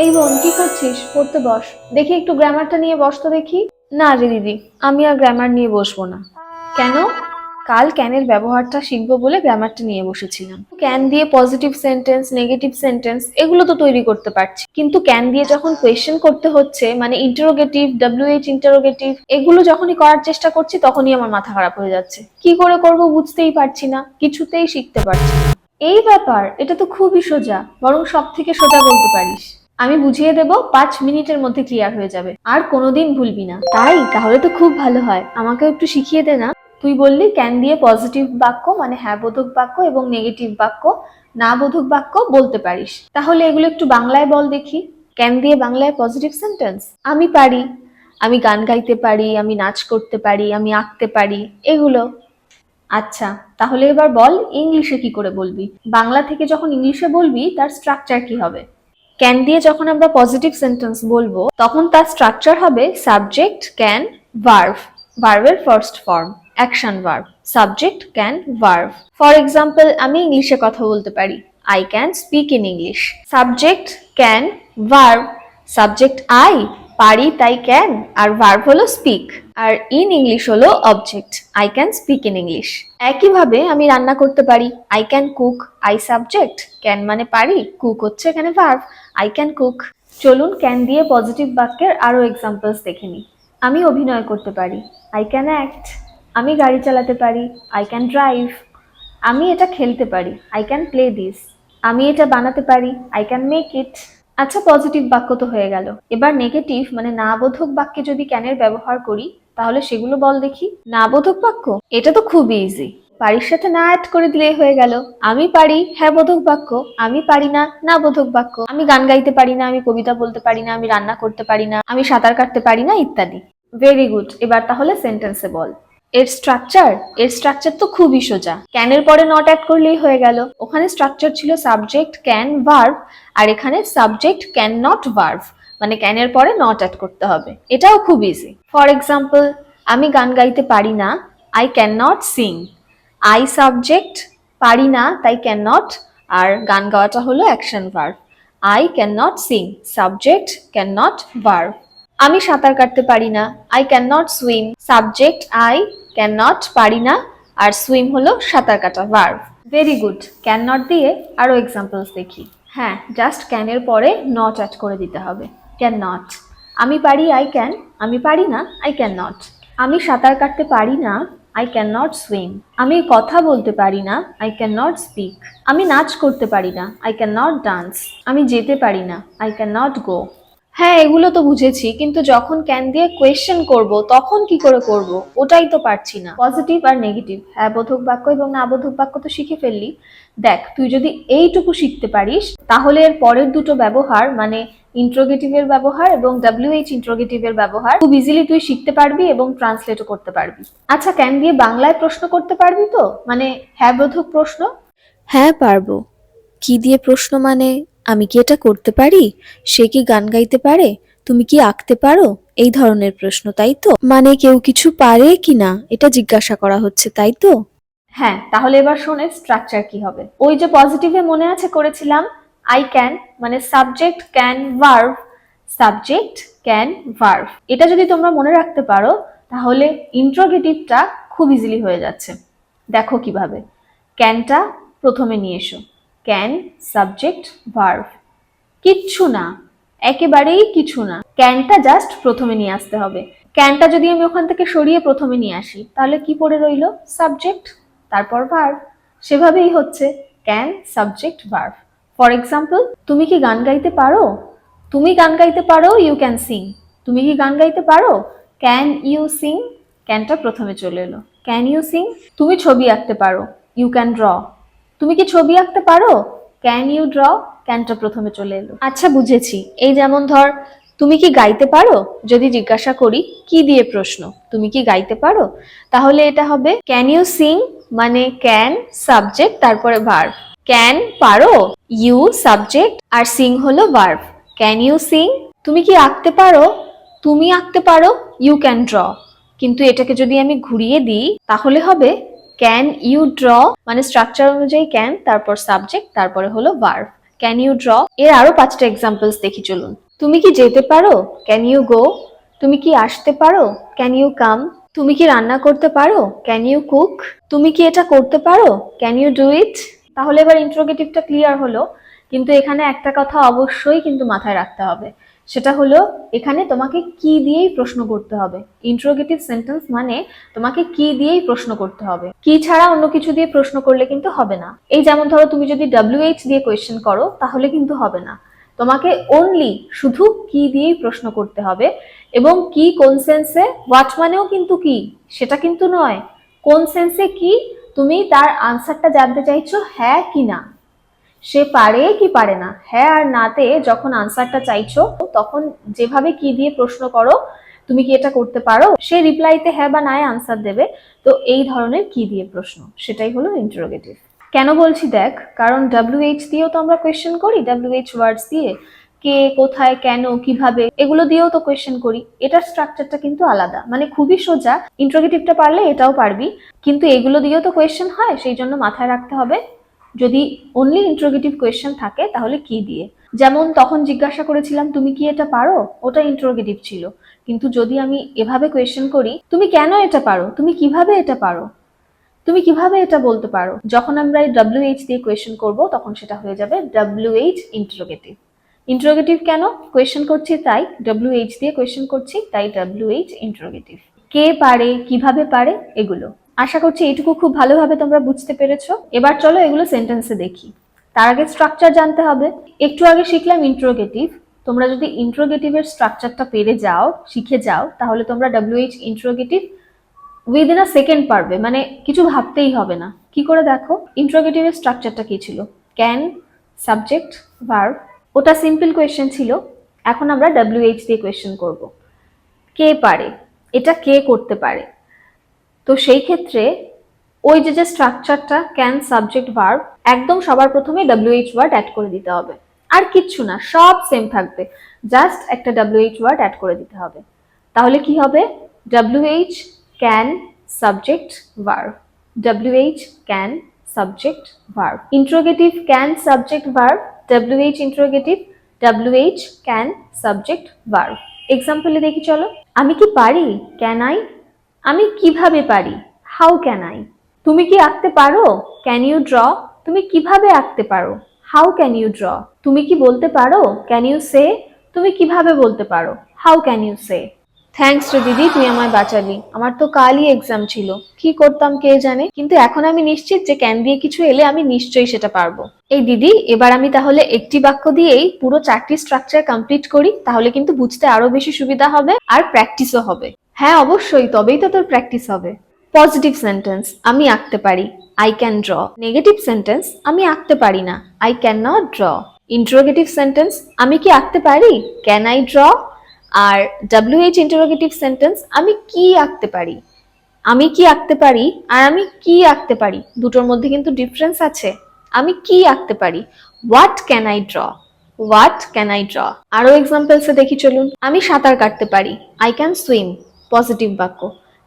এই বোন, কি করছিস? পড়তে বস। দেখি একটু গ্রামারটা নিয়ে বস তো দেখি। না রে দিদি, আমি আর গ্রামার নিয়ে বসবো না। কেন? কাল ক্যানের ব্যবহারটা শিখবো বলে গ্রামারটা নিয়ে বসেছিলাম। ক্যান দিয়ে পজিটিভ সেন্টেন্স, নেগেটিভ সেন্টেন্স এগুলো তো তৈরি করতে পারছি, কিন্তু ক্যান দিয়ে যখন কোয়েশ্চেন করতে হচ্ছে, মানে ইন্টারোগেটিভ, WH ইন্টারোগেটিভ, এগুলো যখনই করার চেষ্টা করছি তখনই আমার মাথা খারাপ হয়ে যাচ্ছে। কি করে করব বুঝতেই পারছি না, কিছুতেই শিখতে পারছি না। এই ব্যাপার, এটা তো খুবই সোজা, বরং সব থেকে সোজা বলতে পারিস। আমি বুঝিয়ে দেব, 5 মিনিটের মধ্যে ক্লিয়ার হয়ে যাবে, আর কোনোদিন ভুলবি না। তাই? তাহলে তো খুব ভালো হয়, আমাকে একটু শিখিয়ে দে না। তুই বললি ক্যান দিয়ে পজিটিভ বাক্য মানে হ্যাঁ বোধক বাক্য এবং নেগেটিভ বাক্য না বোধক বাক্য বলতে পারিস, তাহলে এগুলো একটু বাংলায় বল দেখি। ক্যান দিয়ে বাংলায় পজিটিভ সেন্টেন্স আমি পারি। আমি গান গাইতে পারি, আমি নাচ করতে পারি, আমি আঁকতে পারি, এগুলো। আচ্ছা, তাহলে এবার বল ইংলিশে কি করে বলবি। বাংলা থেকে যখন ইংলিশে বলবি তার স্ট্রাকচার কি হবে? ক্যান দিয়ে যখন আমরা পজিটিভ সেন্টেন্স বলবো তখন তার স্ট্রাকচার হবে সাবজেক্ট ক্যান ভার্ব, ভার্বের first form action verb, subject can verb. For example, আমি ইংলিশে কথা বলতে পারি, I can speak in English. Subject can verb, subject I পারি তাই ক্যান, আর ভার্ব হলো স্পিক, আর ইন ইংলিশ হলো object, I can speak in English. একইভাবে আমি রান্না করতে পারি, I can cook, I subject, can মানে পারি, কুক হচ্ছে এখানে ভার্ব, আই ক্যান কুক। চলুন ক্যান দিয়ে পজিটিভ বাক্যের আরো এক্সাম্পলস দেখে নিই। আমি অভিনয় করতে পারি, আই ক্যান অ্যাক্ট। আমি গাড়ি চালাতে পারি, আই ক্যান ড্রাইভ। আমি এটা খেলতে পারি, আই ক্যান প্লে দিস। আমি এটা বানাতে পারি, আই ক্যান মেক ইট। আচ্ছা, পজিটিভ বাক্য তো হয়ে গেল, এবার নেগেটিভ মানে না বোধক বাক্যে যদি ক্যানের ব্যবহার করি তাহলে সেগুলো বল দেখি। না বোধক বাক্য, এটা তো খুব ইজি, পারির সাথে না অ্যাড করে দিলেই হয়ে গেল। আমি পারি হ্যাঁ বোধক বাক্য, আমি পারি না না বোধক বাক্য। আমি গান গাইতে পারি না, আমি কবিতা বলতে পারি না, আমি রান্না করতে পারি না, আমি সাঁতার কাটতে পারি না, ইত্যাদি। ভেরি গুড, এবার তাহলে সেন্টেন্সে বল। এর স্ট্রাকচার তো খুবই সোজা, ক্যানের পরে নট অ্যাড করলেই হয়ে গেল। ওখানে স্ট্রাকচার ছিল সাবজেক্ট ক্যান ভার্ব, আর এখানে সাবজেক্ট ক্যান নট ভার্ব, মানে ক্যানের পরে নট অ্যাড করতে হবে। এটাও খুব ইজি। ফর এক্সাম্পল, আমি গান গাইতে পারি না, I can not sing. I subject, পারি না তাই ক্যান নট, আর গান গাওয়াটা হলো action verb. I can not sing, subject can not verb. আমি সাঁতার কাটতে পারি না, I can not swim, subject I, can not পারি না, আর সুইম হলো সাঁতার কাটা, verb. Very good, can not দিয়ে আরো এক্সাম্পলস দেখি। হ্যাঁ, জাস্ট ক্যানের পরে নট অ্যাড করে দিতে হবে, ক্যান নট। আমি পারি আই ক্যান, আমি পারি না আই ক্যান নট। আমি সাঁতার কাটতে পারি না, আই ক্যান নট সুইম। আমি কথা বলতে পারি না, আই ক্যান নট স্পিক। আমি নাচ করতে পারি না, আই ক্যান নট ডান্স। আমি যেতে পারি না, আই ক্যান নট গো। হ্যাঁ, এগুলো তো বুঝেছি, কিন্তু যখন ক্যান দিয়ে কোয়েশ্চেন করব তখন কি করে করব, ওটাই তো পারছি না। পজিটিভ আর নেগেটিভ, হ্যাঁ বোধক বাক্য এবং না বোধক বাক্য তো শিখে ফেললি। দেখ, তুই যদি এইটুকু শিখতে পারিস তাহলে এর পরের দুটো ব্যবহার মানে ইন্ট্রোগেটিভের ব্যবহার এবং WH ইন্ট্রোগেটিভের ব্যবহার খুব ইজিলি তুই শিখতে পারবি এবং ট্রান্সলেটও করতে পারবি। আচ্ছা, ক্যান দিয়ে বাংলায় প্রশ্ন করতে পারবি তো, মানে হ্যাঁ বোধক প্রশ্ন? হ্যাঁ পারবো। কি দিয়ে প্রশ্ন মানে? আমি কি এটা করতে পারি? সে কি গান গাইতে পারে? তুমি কি আঁকতে পারো? এই ধরনের প্রশ্ন, তাই তো? মানে কেউ কিছু পারে কি না এটা জিজ্ঞাসা করা হচ্ছে, তাই তো? হ্যাঁ, তাহলে এবার শোনের স্ট্রাকচার কি হবে। ওই যে পজিটিভে মনে আছে করেছিলাম, আই ক্যান মানে subject can verb, subject can verb. এটা যদি তোমরা মনে রাখতে পারো তাহলে ইন্ট্রোগেটিভটা খুব ইজিলি হয়ে যাচ্ছে। দেখো কিভাবে। ক্যানটা প্রথমে নিয়ে এসো, ক্যান সাবজেক্ট ভার্ব। কিচ্ছু না, একেবারেই কিছু না, ক্যানটা জাস্ট প্রথমে নিয়ে আসতে হবে। ক্যানটা যদি আমি ওখান থেকে সরিয়ে প্রথমে নিয়ে আসি তাহলে কি পড়ে রইলো? সাবজেক্ট, তারপর ভার্ব। সেভাবেই হচ্ছে can subject verb. For example, তুমি কি গান গাইতে পারো? তুমি গান গাইতে পারো, ইউ ক্যান সিং। তুমি কি গান গাইতে পারো? ক্যান ইউ সিং, ক্যানটা প্রথমে চলে এলো। Can you sing. তুমি ছবি আঁকতে পারো, ইউ ক্যান ড্র। তুমি কি ছবি আঁকতে পারো? ক্যান ইউ ড্র, ক্যানটা প্রথমে চলে এলো। আচ্ছা, বুঝেছি। এই যেমন ধর, তুমি কি গাইতে পারো যদি জিজ্ঞাসা করি কি দিয়ে প্রশ্ন, তুমি কি গাইতে পারো, তাহলে এটা হবে ক্যান ইউ সিং মানে ক্যান সাবজেক্ট তারপরে ভার্ব। ক্যান পারো, ইউ সাবজেক্ট আর সিং হলো ভার্ব। Can you sing. তুমি কি আঁকতে পারো? তুমি আঁকতে পারো, ইউ ক্যান ড্র। কিন্তু এটাকে যদি আমি ঘুরিয়ে দিই তাহলে হবে ক্যান ইউ ড্র মানে স্ট্রাকচার অনুযায়ী ক্যান, তারপর সাবজেক্ট, তারপরে হলো ভার্ব। Can you draw. এর আরো 5টা এক্সাম্পলস দেখি চলুন। তুমি কি যেতে পারো? Can you go. তুমি কি আসতে পারো? Can you come. তুমি কি রান্না করতে পারো? Can you cook. তুমি কি এটা করতে পারো? Can you do it. তাহলে এবার ইন্ট্রোগেটিভটা ক্লিয়ার হলো, কিন্তু এখানে একটা কথা অবশ্যই কিন্তু মাথায় রাখতে হবে, সেটা হলো এখানে তোমাকে কি দিয়েই প্রশ্ন করতে হবে। ইন্ট্রোগেটিভ সেন্টেন্স মানে তোমাকে কি দিয়েই প্রশ্ন করতে হবে, কি ছাড়া অন্য কিছু দিয়ে প্রশ্ন করলে কিন্তু হবে না। এই যেমন ধরো তুমি যদি WH দিয়ে কোয়েশ্চেন করো তাহলে কিন্তু হবে না, তোমাকে অনলি শুধু কি দিয়েই প্রশ্ন করতে হবে। এবং কি কোন সেন্সে, হোয়াট মানেও কিন্তু কি সেটা কিন্তু নয়, কোন সেন্সে কি তুমি তার আনসারটা জানতে চাইছো হ্যাঁ কি না, সে পারে কি পারে না। হ্যাঁ আর নাতে যখন আনসারটা চাইছো তখন যেভাবে কি দিয়ে প্রশ্ন করো, তুমি কি এটা করতে পারো, সে রিপ্লাইতে হ্যাঁ বা নায় আনসার দেবে। তো এই ধরনের কি দিয়ে প্রশ্ন, সেটাই হলো ইন্টারোগেটিভ। কেন বলছি দেখ, কারণ WH দিয়েও তো আমরা কোয়েশ্চেন করি, WH ওয়ার্ডস দিয়ে কে, কোথায়, কেন, কিভাবে, এগুলো দিয়েও তো কোয়েশ্চেন করি। এটার স্ট্রাকচারটা কিন্তু আলাদা, মানে খুবই সোজা। ইন্টারোগেটিভটা পারলে এটাও পারবি, কিন্তু এগুলো দিয়েও তো কোয়েশ্চেন হয়, সেই জন্য মাথায় রাখতে হবে যদি অনলি ইন্টারোগেটিভ কোয়েশ্চেন থাকে তাহলে কি দিয়ে। যেমন তখন জিজ্ঞাসা করেছিলাম তুমি কি এটা পারো, ওটা ইন্টারোগেটিভ ছিল। কিন্তু যদি আমি এভাবে কোয়েশ্চেন করি তুমি কেন এটা পারো, তুমি কিভাবে এটা পারো, তুমি কিভাবে এটা বলতে পারো, যখন আমরা এই WH দিয়ে কোয়েশ্চেন করব তখন সেটা হয়ে যাবে WH ইন্টারোগেটিভ। ইন্টারোগেটিভ কেন, কোয়েশ্চেন করছি তাই, WH দিয়ে কোয়েশ্চেন করছি তাই WH ইন্টারোগেটিভ। কে পারে, কিভাবে পারে, এগুলো। আশা করছি এইটুকু খুব ভালোভাবে তোমরা বুঝতে পেরেছো। এবার চলো এগুলো সেন্টেন্সে দেখি। তার আগে স্ট্রাকচার জানতে হবে। একটু আগে শিখলাম ইন্টারোগেটিভ, তোমরা যদি ইন্টারোগেটিভের স্ট্রাকচারটা পেরে যাও, শিখে যাও, তাহলে তোমরা WH interrogative within a second পারবে, মানে কিছু ভাবতেই হবে না। কি করে দেখো, ইন্টারোগেটিভের স্ট্রাকচারটা কি ছিল, ক্যান, সাবজেক্ট, ভার্ব। ওটা সিম্পল কোয়েশ্চেন ছিল, এখন আমরা WH দিয়ে কোয়েশ্চেন করব। কে পারে, এটা কে করতে পারে, তো সেই ক্ষেত্রে ওই যে স্ট্রাকচারটা ক্যান, সাবজেক্ট, ভার্ব, একদম সবার প্রথমে WH ওয়ার্ড অ্যাড করে দিতে হবে। আর কিচ্ছু না, সব সেম থাকবে, জাস্ট একটা WH ওয়ার্ড অ্যাড করে দিতে হবে। তাহলে কি হবে, WH can, subject, verb. WH can, subject, verb. Interrogative can, subject, verb, WH interrogative, WH can, subject, verb. এক্সাম্পলে দেখি চলো। আমি কি পারি, ক্যান আই। আমি কিভাবে পারি, হাউ ক্যান আই। তুমি কি আঁকতে পারো, ক্যান ইউ ড্র। তুমি কিভাবে আঁকতে পারো, হাউ ক্যান ইউ ড্র। তুমি কি বলতে পারো, ক্যান ইউ সে। তুমি কিভাবে বলতে পারো, how can you say. Thanks রে দিদি, তুই আমায় বাঁচালি, আমার তো কালই এক্সাম ছিল, কি করতাম কে জানে। কিন্তু এখন আমি নিশ্চিত যে ক্যান দিয়ে কিছু এলে আমি নিশ্চয়ই সেটা পারবো। এই দিদি, এবার আমি তাহলে একটি বাক্য দিয়েই পুরো 4টি স্ট্রাকচার কমপ্লিট করি, তাহলে কিন্তু বুঝতে আরো বেশি সুবিধা হবে আর প্র্যাকটিসও হবে। হ্যাঁ অবশ্যই, তবেই তো তোর প্র্যাকটিস হবে। পজিটিভ সেন্টেন্স, আমি আঁকতে পারি, I can draw. Negative sentence, আমি আঁকতে পারি না, I can not draw. Interrogative sentence, আমি কি আঁকতে পারি, ক্যান আই ড্র। আর WH ইন্টারোগেটিভ সেন্টেন্স, আমি কি আঁকতে পারি। আমি কি আঁকতে পারি আর আমি কি আঁকতে পারি দুটোর মধ্যে কিন্তু ডিফারেন্স আছে। আমি কি আঁকতে পারি, what can I draw, what can I draw. আরো এক্সাম্পলসে দেখি চলুন। আমি সাঁতার কাটতে পারি, আই ক্যান সুইম, পজিটিভ বাক্য।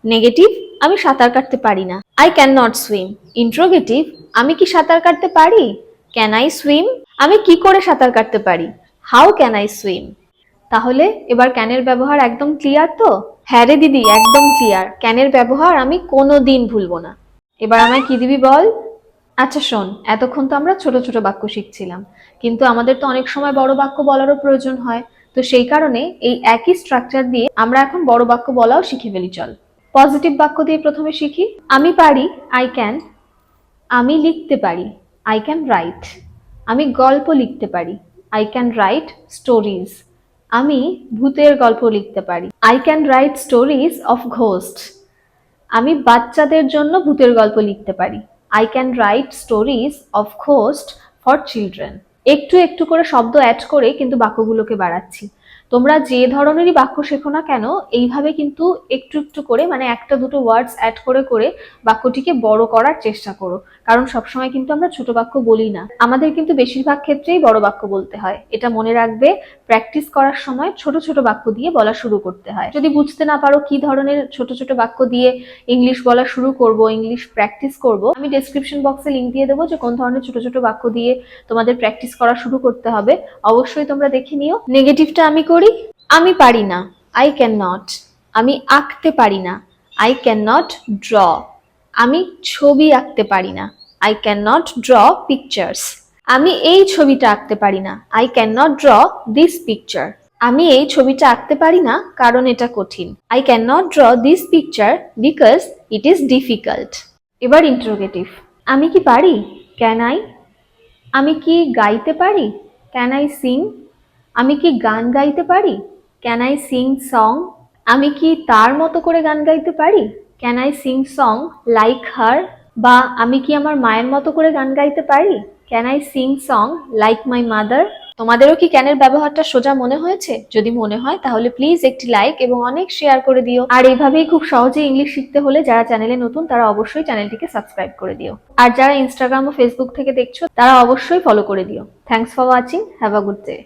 নেগেটিভ, আমি সাঁতার কাটতে পারি না, I can not swim. Interrogative, আমি কি সাঁতার কাটতে পারি, ক্যান আই সুইম। আমি কি করে সাঁতার কাটতে পারি, হাউ ক্যান আই সুইম। তাহলে এবার ক্যানের ব্যবহার একদম ক্লিয়ার তো। হ্যাঁ রে দিদি, একদম ক্লিয়ার, ক্যানের ব্যবহার আমি কোনোদিন ভুলবো না। এবার আমায় কি দিবি বল। আচ্ছা শোন, এতক্ষণ তো আমরা ছোট ছোট বাক্য শিখছিলাম, কিন্তু আমাদের তো অনেক সময় বড় বাক্য বলারও প্রয়োজন হয়। তো সেই কারণে এই একই স্ট্রাকচার দিয়ে আমরা এখন বড় বাক্য বলাও শিখে ফেলি। চল পজিটিভ বাক্য দিয়ে প্রথমে শিখি। আমি পারি, আই ক্যান। আমি লিখতে পারি, আই ক্যান রাইট। আমি গল্প লিখতে পারি, আই ক্যান রাইট স্টোরিজ। আমি ভূতের গল্প লিখতে পারি, I can write stories of ghost. আমি বাচ্চাদের জন্য ভূতের গল্প লিখতে পারি, I can write stories of ghost for children. একটু একটু করে শব্দ অ্যাড করে কিন্তু বাক্যগুলোকে বাড়াচ্ছি। তোমরা যে ধরনেরই বাক্য শেখো না কেন, এইভাবে কিন্তু একটু একটু করে, মানে একটা দুটো ওয়ার্ডস অ্যাড করে করে বাক্যটিকে বড় করার চেষ্টা করো। কারণ সবসময় কিন্তু আমরা ছোট বাক্য বলি না, আমাদের কিন্তু বেশিরভাগ ক্ষেত্রেই বড় বাক্য বলতে হয়। এটা মনে রাখবে, প্র্যাকটিস করার সময় ছোট ছোট বাক্য দিয়ে বলা শুরু করতে হয়। যদি বুঝতে না পারো কি ধরনের ছোট ছোট বাক্য দিয়ে ইংলিশ বলা শুরু করব, ইংলিশ প্র্যাকটিস করব, আমি ডেসক্রিপশন বক্সে লিংক দিয়ে দেবো যে কোন ধরনের ছোট ছোট বাক্য দিয়ে তোমাদের প্র্যাকটিস করা শুরু করতে হবে। অবশ্যই তোমরা দেখে নিও। নেগেটিভটা আমি করি। আমি পারি না, আই ক্যান নট। আমি আঁকতে পারি না, আই ক্যান নট ড্র। আমি ছবি আঁকতে পারি না, I can not draw pictures. আমি এই ছবিটা আঁকতে পারি না, I can not draw this picture. আমি এই ছবিটা আঁকতে পারি না কারণ এটা কঠিন, I can not draw this picture because it is difficult. এবার ইন্টারোগেটিভ। আমি কি পারি, ক্যান আই। আমি কি গাইতে পারি, ক্যান আই সিং। আমি কি গান গাইতে পারি, ক্যান আই সিং সং। আমি কি তার মতো করে গান গাইতে পারি, can I sing song like her. বা আমি কি আমার মায়ের মতো করে গান গাইতে পারি, can I sing song like my mother. তোমাদেরও কি ক্যানের ব্যবহারটা সোজা মনে হয়েছে? যদি মনে হয় তাহলে প্লিজ একটি লাইক এবং অনেক শেয়ার করে দিও। আর এইভাবেই খুব সহজে ইংলিশ শিখতে হলে যারা চ্যানেলে নতুন তারা অবশ্যই চ্যানেলটিকে সাবস্ক্রাইব করে দিও। আর যারা ইনস্টাগ্রাম ও ফেসবুক থেকে দেখছো তারা অবশ্যই ফলো করে দিও। Thanks for watching, have a good day.